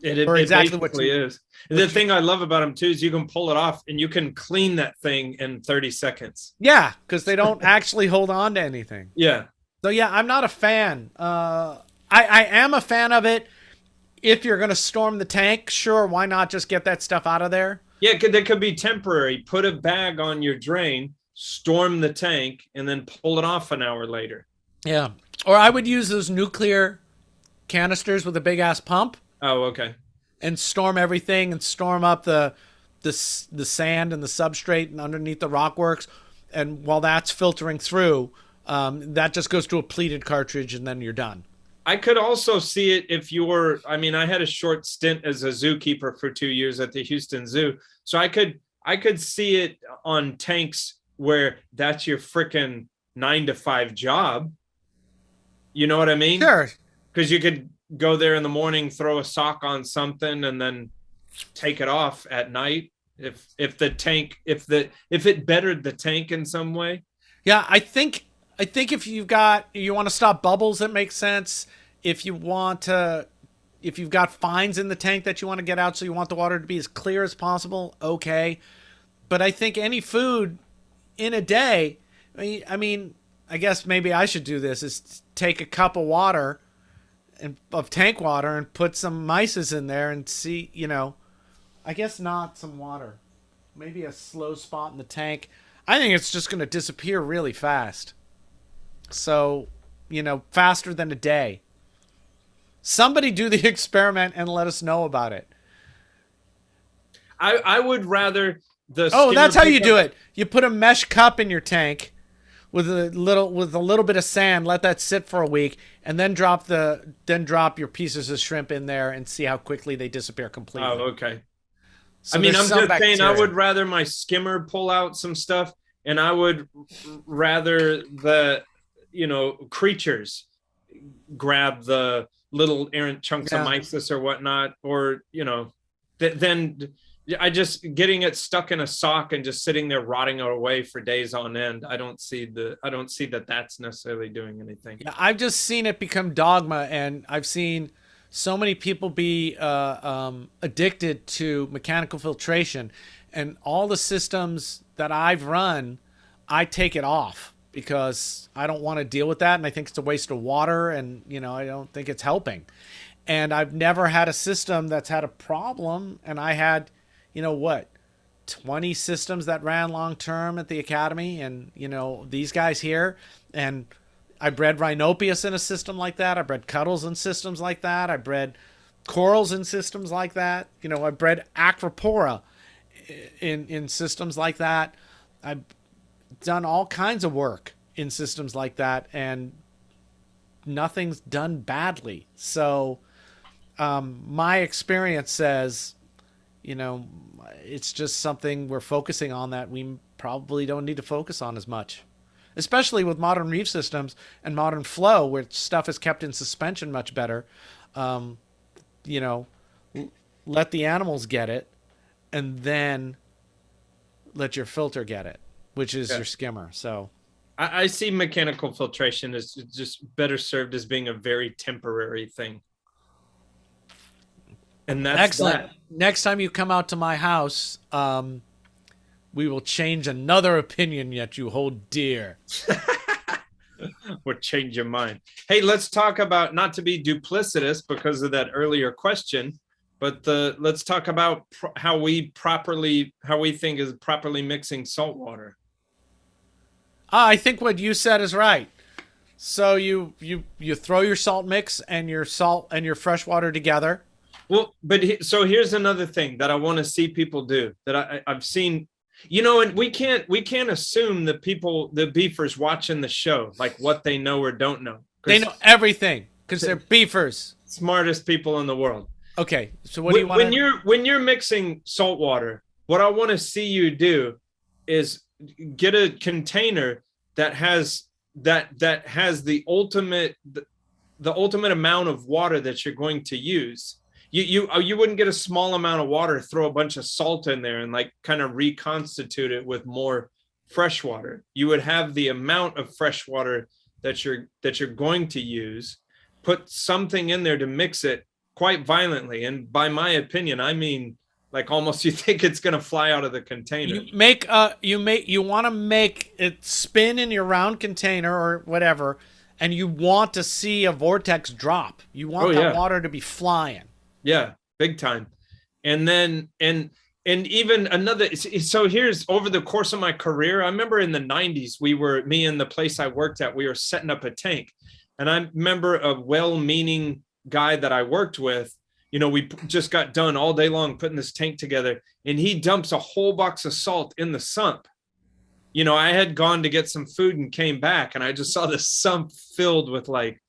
exactly what it is. The thing I love about them too is you can pull it off and you can clean that thing in 30 seconds. Yeah, because they don't actually hold on to anything. Yeah. So yeah, I'm not a fan. I am a fan of it. If you're going to storm the tank, sure, why not just get that stuff out of there? Yeah, that could be temporary. Put a bag on your drain, storm the tank, and then pull it off an hour later. Yeah. Or I would use those nuclear canisters with a big ass pump. Oh, okay. And storm everything, and storm up the sand and the substrate and underneath the rockworks. And while that's filtering through, that just goes to a pleated cartridge, and then you're done. I could also see it if you were, I had a short stint as a zookeeper for 2 years at the Houston Zoo. So I could see it on tanks where that's your frickin' 9 to 5 job. You know what I mean? Sure. Because you could go there in the morning, throw a sock on something, and then take it off at night. If it bettered the tank in some way. Yeah, I think if you want to stop bubbles, it makes sense. If you've got fines in the tank that you want to get out, so you want the water to be as clear as possible, okay. But I think any food in a day, I mean, I guess maybe I should do this, is take a cup of water of tank water and put some mices in there and see, I guess not some water. Maybe a slow spot in the tank. I think it's just going to disappear really fast. So, faster than a day. Somebody do the experiment and let us know about it. I would rather that's how you do it. You put a mesh cup in your tank with a little bit of sand, let that sit for a week, and then drop your pieces of shrimp in there and see how quickly they disappear completely. Oh, okay. So I'm just saying, I would rather my skimmer pull out some stuff, and I would rather the, creatures grab the little errant chunks of mysis or whatnot, or, then I just getting it stuck in a sock and just sitting there rotting away for days on end. I don't see that that's necessarily doing anything. Yeah, I've just seen it become dogma, and I've seen so many people be addicted to mechanical filtration, and all the systems that I've run, I take it off because I don't want to deal with that, and I think it's a waste of water, and I don't think it's helping. And I've never had a system that's had a problem, and I had 20 systems that ran long term at the academy, and these guys here, and I bred Rhinopius in a system like that. I bred Cuddles in systems like that. I bred Corals in systems like that. I bred Acropora in systems like that. I've done all kinds of work in systems like that, and nothing's done badly. So my experience says, it's just something we're focusing on that we probably don't need to focus on as much. Especially with modern reef systems and modern flow, where stuff is kept in suspension much better. Let the animals get it, and then let your filter get it, which is your skimmer. So I see mechanical filtration as just better served as being a very temporary thing. And that's excellent. Next time you come out to my house, we will change another opinion yet you hold dear. We'll change your mind. Hey, let's talk about, not to be duplicitous because of that earlier question, but let's talk about how we think is properly mixing salt water. I think what you said is right. So you throw your salt mix and your salt and your fresh water together. Well, so here's another thing that I want to see people do that I've seen. And we can't assume that the beefers watching the show, like what they know or don't know. They know everything because they're beefers. Smartest people in the world. Okay, so what do you want? When you're mixing salt water, what I want to see you do is get a container that has the ultimate amount of water that you're going to use. You wouldn't get a small amount of water, throw a bunch of salt in there and like kind of reconstitute it with more fresh water. You would have the amount of fresh water that you're going to use, put something in there to mix it quite violently. And by my opinion, I mean, like almost you think it's going to fly out of the container. You want to make it spin in your round container or whatever, and you want to see a vortex drop. You want that water to be flying. Yeah, big time. And then, and even another, so here's over the course of my career, I remember in the 90s, me and the place I worked at, we were setting up a tank. And I remember a well-meaning guy that I worked with, we just got done all day long putting this tank together, and he dumps a whole box of salt in the sump. I had gone to get some food and came back, and I just saw this sump filled with like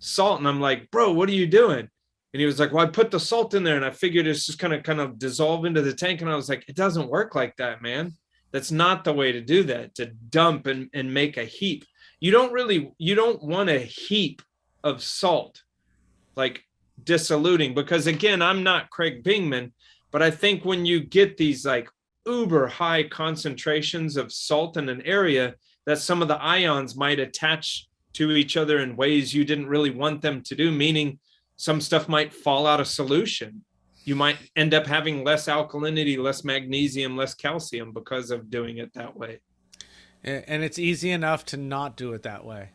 salt. And I'm like, bro, what are you doing? And he was like, well, I put the salt in there and I figured it's just kind of dissolve into the tank. And I was like, it doesn't work like that, man. That's not the way to do that, to dump and make a heap. you don't want a heap of salt, like dissoluting, because again, I'm not Craig Bingman, but I think when you get these like uber high concentrations of salt in an area, that some of the ions might attach to each other in ways you didn't really want them to do, meaning some stuff might fall out of solution. You might end up having less alkalinity, less magnesium, less calcium because of doing it that way. And it's easy enough to not do it that way.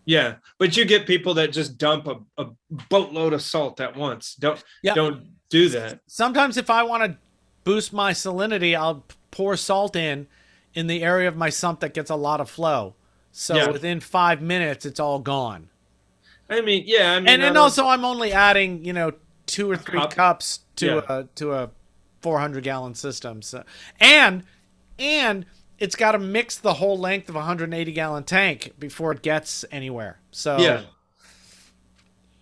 Yeah, but you get people that just dump a boatload of salt at once. Don't do that. Sometimes if I want to boost my salinity, I'll pour salt in the area of my sump that gets a lot of flow. So within 5 minutes, it's all gone. I mean, yeah. I mean, and also I'm only adding, 2 or 3 cups to a 400-gallon system. So and it's got to mix the whole length of a 180-gallon tank before it gets anywhere. So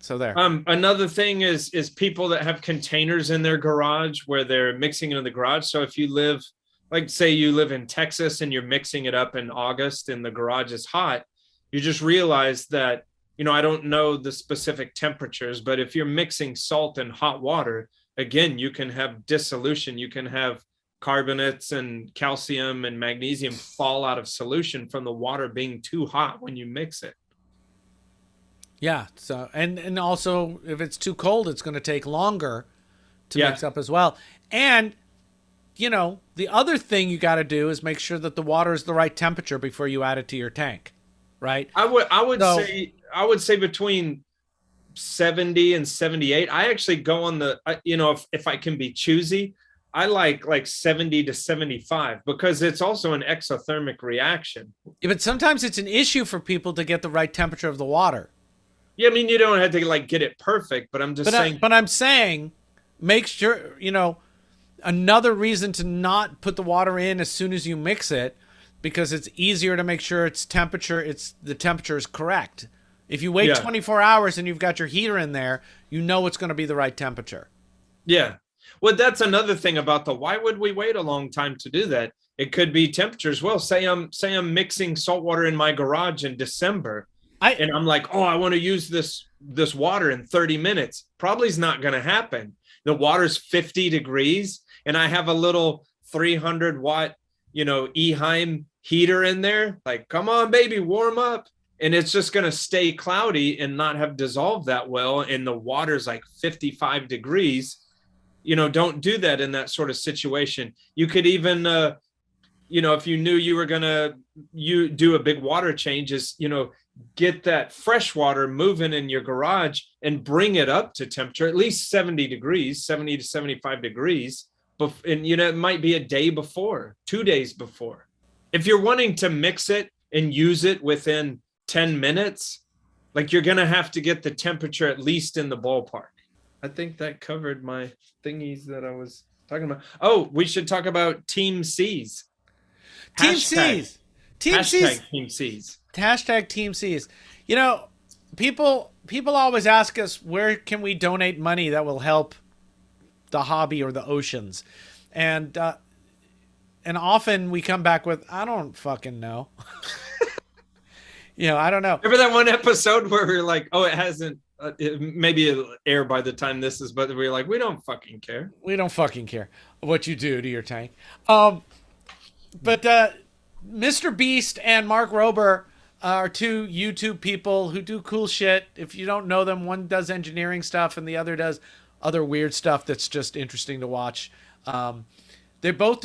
So there. Another thing is people that have containers in their garage where they're mixing it in the garage. So if you live, like say you live in Texas and you're mixing it up in August and the garage is hot, you just realize that, I don't know the specific temperatures, but if you're mixing salt and hot water, again, you can have dissolution. You can have carbonates and calcium and magnesium fall out of solution from the water being too hot when you mix it. Yeah. So, and also if it's too cold, it's going to take longer to mix up as well. And, the other thing you got to do is make sure that the water is the right temperature before you add it to your tank. Right. I would say between 70 and 78. I actually go on the, if I can be choosy, I like 70 to 75 because it's also an exothermic reaction. Yeah, but sometimes it's an issue for people to get the right temperature of the water. Yeah, I mean, you don't have to get it perfect, but I'm just saying. But I'm saying, make sure, another reason to not put the water in as soon as you mix it, because it's easier to make sure the temperature is correct. If you wait 24 hours and you've got your heater in there, it's going to be the right temperature. Yeah. Well, that's another thing about why would we wait a long time to do that? It could be temperatures. Well, say I'm mixing salt water in my garage in December. And I'm like, I want to use this water in 30 minutes. Probably is not going to happen. The water's 50 degrees and I have a little 300 watt, Eheim heater in there. Like, come on, baby, warm up. And it's just going to stay cloudy and not have dissolved that well. And the water's like 55 degrees. Don't do that in that sort of situation. You could even, if you knew you were going to do a big water change get that fresh water moving in your garage and bring it up to temperature, at least 70 degrees, 70 to 75 degrees. And, it might be a day before, 2 days before. If you're wanting to mix it and use it within 10 minutes, you're going to have to get the temperature at least in the ballpark. I think that covered my thingies that I was talking about. Oh, we should talk about TeamSeas. TeamSeas. TeamSeas. Hashtag TeamSeas. People always ask us, where can we donate money that will help the hobby or the oceans? And often we come back with, I don't fucking know. I don't know. Remember that one episode where we were like, it hasn't, maybe it'll air by the time this is, but we're like, we don't fucking care. We don't fucking care what you do to your tank. But Mr. Beast and Mark Rober are two YouTube people who do cool shit. If you don't know them, one does engineering stuff and the other does other weird stuff that's just interesting to watch. They both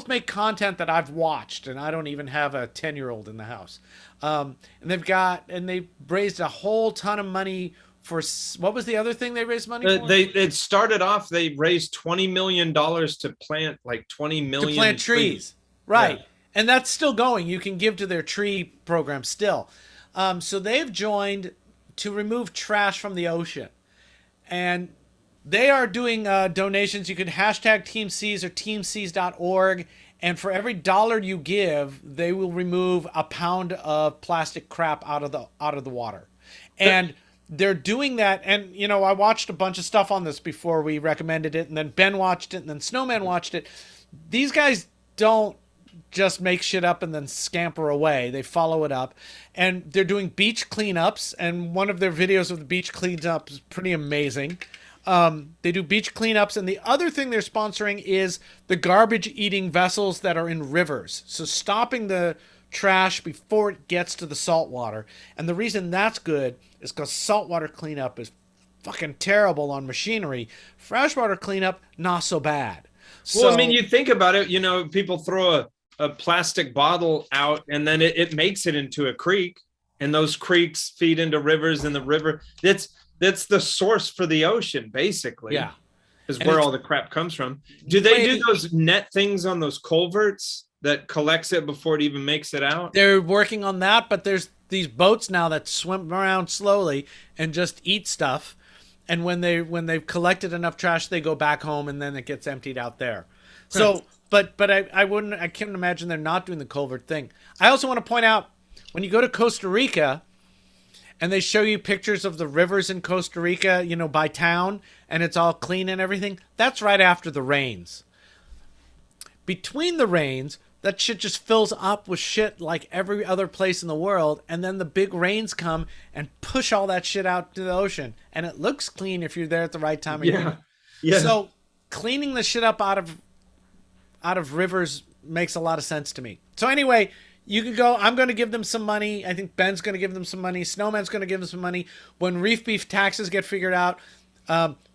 make content that I've watched, and I don't even have a 10-year-old in the house. And they've raised a whole ton of money for, what was the other thing they raised money for? It started off, they raised $20 million to plant 20 million to plant trees. Right. Yeah. And that's still going. You can give to their tree program still. So they've joined to remove trash from the ocean. And they are doing donations. You could hashtag TeamSeas or TeamSeas.org. And for every $1 you give, they will remove a pound of plastic crap out of the water. And they're doing that. And, I watched a bunch of stuff on this before we recommended it. And then Ben watched it. And then Snowman watched it. These guys don't just make shit up and then scamper away. They follow it up, and they're doing beach cleanups. And one of their videos of the beach cleanup is pretty amazing. They do beach cleanups, and the other thing they're sponsoring is the garbage eating vessels that are in rivers. So stopping the trash before it gets to the saltwater. And the reason that's good is because saltwater cleanup is fucking terrible on machinery. Freshwater cleanup, not so bad. Well, I mean, you think about it, you know, people throw a plastic bottle out and then it makes it into a creek, and those creeks feed into rivers, and the river, that's the source for the ocean, basically. Yeah. Is where all the crap comes from. Do they do those net things on those culverts that collects it before it even makes it out? They're working on that, but there's these boats now that swim around slowly and just eat stuff. And when they've collected enough trash, they go back home, and then it gets emptied out there. So, but I can't imagine they're not doing the culvert thing. I also want to point out, when you go to Costa Rica, and they show you pictures of the rivers in Costa Rica, you know, by town, and it's all clean and everything, that's right after the rains. Between the rains, that shit just fills up with shit like every other place in the world, and then the big rains come and push all that shit out to the ocean, and it looks clean if you're there at the right time of year. Yeah. So cleaning the shit up out of rivers makes a lot of sense to me. So anyway, you can go. I'm going to give them some money. I think Ben's going to give them some money. Snowman's going to give them some money. When Reef Beef taxes get figured out,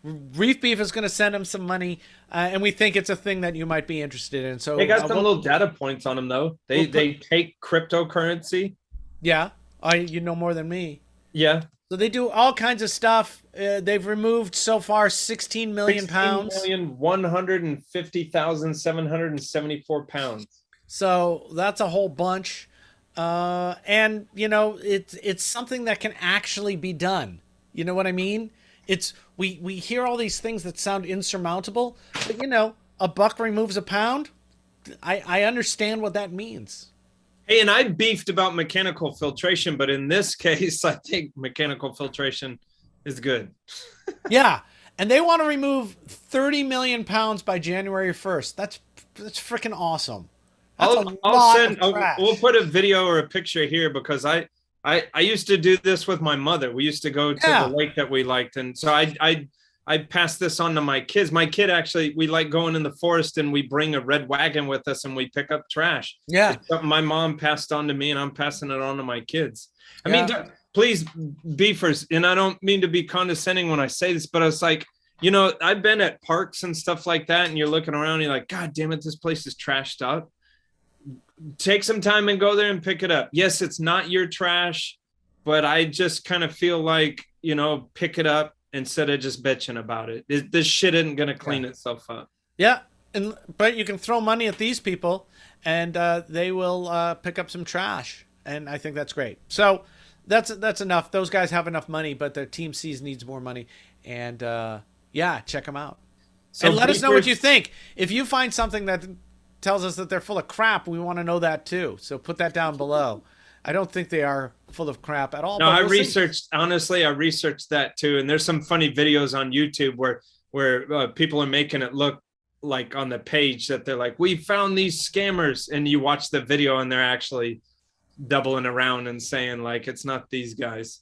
Reef Beef is going to send them some money, and we think it's a thing that you might be interested in. So they got some little data points on them, though. They take cryptocurrency. Yeah, you know more than me. Yeah. So they do all kinds of stuff. They've removed so far 16 million pounds. 16,150,774 pounds. So that's a whole bunch. And, you know, it's something that can actually be done. You know what I mean? We hear all these things that sound insurmountable, but, you know, a buck removes a pound. I understand what that means. Hey, and I beefed about mechanical filtration, but in this case, I think mechanical filtration is good. Yeah. And they want to remove 30 million pounds by January 1st. That's freaking awesome. We'll put a video or a picture here, because I used to do this with my mother. We used to go to the lake that we liked, and so I passed this on to my kids. My kid, actually, we like going in the forest, and we bring a red wagon with us, and we pick up trash. Yeah, it's something my mom passed on to me, and I'm passing it on to my kids. I mean, please, beefers, and I don't mean to be condescending when I say this, but I was like, you know, I've been at parks and stuff like that, and you're looking around, and you're like, God damn it, this place is trashed up. Take some time and go there and pick it up. Yes, it's not your trash, but I just kind of feel like, you know, pick it up instead of just bitching about it. This shit isn't going to clean itself up. Yeah, but you can throw money at these people, and they will pick up some trash, and I think that's great. So that's enough. Those guys have enough money, but the TeamSeas needs more money, and check them out. So and let us know what you think. If you find something that tells us that they're full of crap, we want to know that too. So put that down below. I don't think they are full of crap at all. No, I researched that too. And there's some funny videos on YouTube where people are making it look like on the page that they're like, we found these scammers. And you watch the video and they're actually doubling around and saying like, it's not these guys.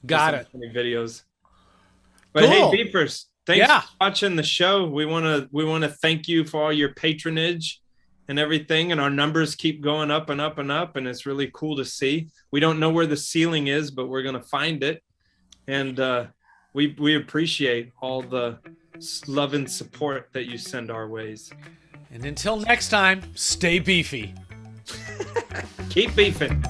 Got it. Funny videos. But cool. Hey, Beepers, thanks for watching the show. We want to thank you for all your patronage and everything, and our numbers keep going up and up and up, and it's really cool to see. We don't know where the ceiling is, but we're going to find it, and we appreciate all the love and support that you send our ways. And until next time, stay beefy. Keep beefing.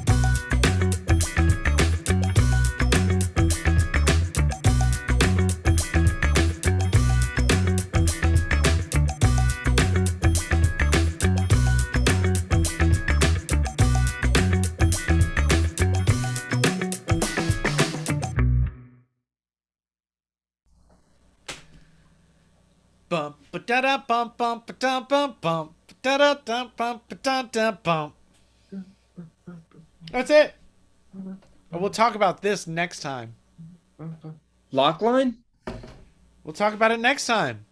Bump da da bump bump da bump bump da da da bump da da bump. That's it. We'll talk about this next time. Lockline? We'll talk about it next time.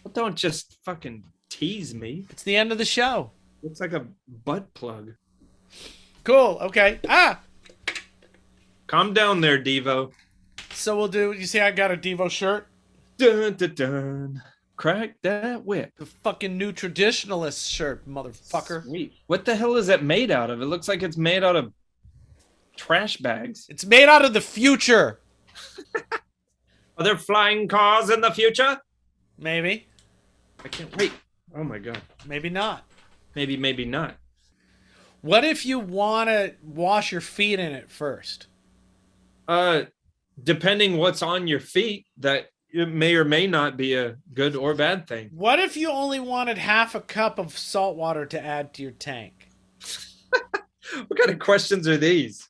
Well, don't just fucking tease me. It's the end of the show. Looks like a butt plug. Cool. Okay. Calm down there, Devo. So we'll do. You see, I got a Devo shirt. Dun, dun, dun. Crack that whip. The fucking new traditionalist shirt, motherfucker. Sweet. What the hell is that made out of? It looks like it's made out of trash bags. It's made out of the future. Are there flying cars in the future? Maybe. I can't wait. Oh my god. Maybe not. Maybe, maybe not. What if you want to wash your feet in it first? Depending what's on your feet, that it may or may not be a good or bad thing. What if you only wanted half a cup of salt water to add to your tank? What kind of questions are these?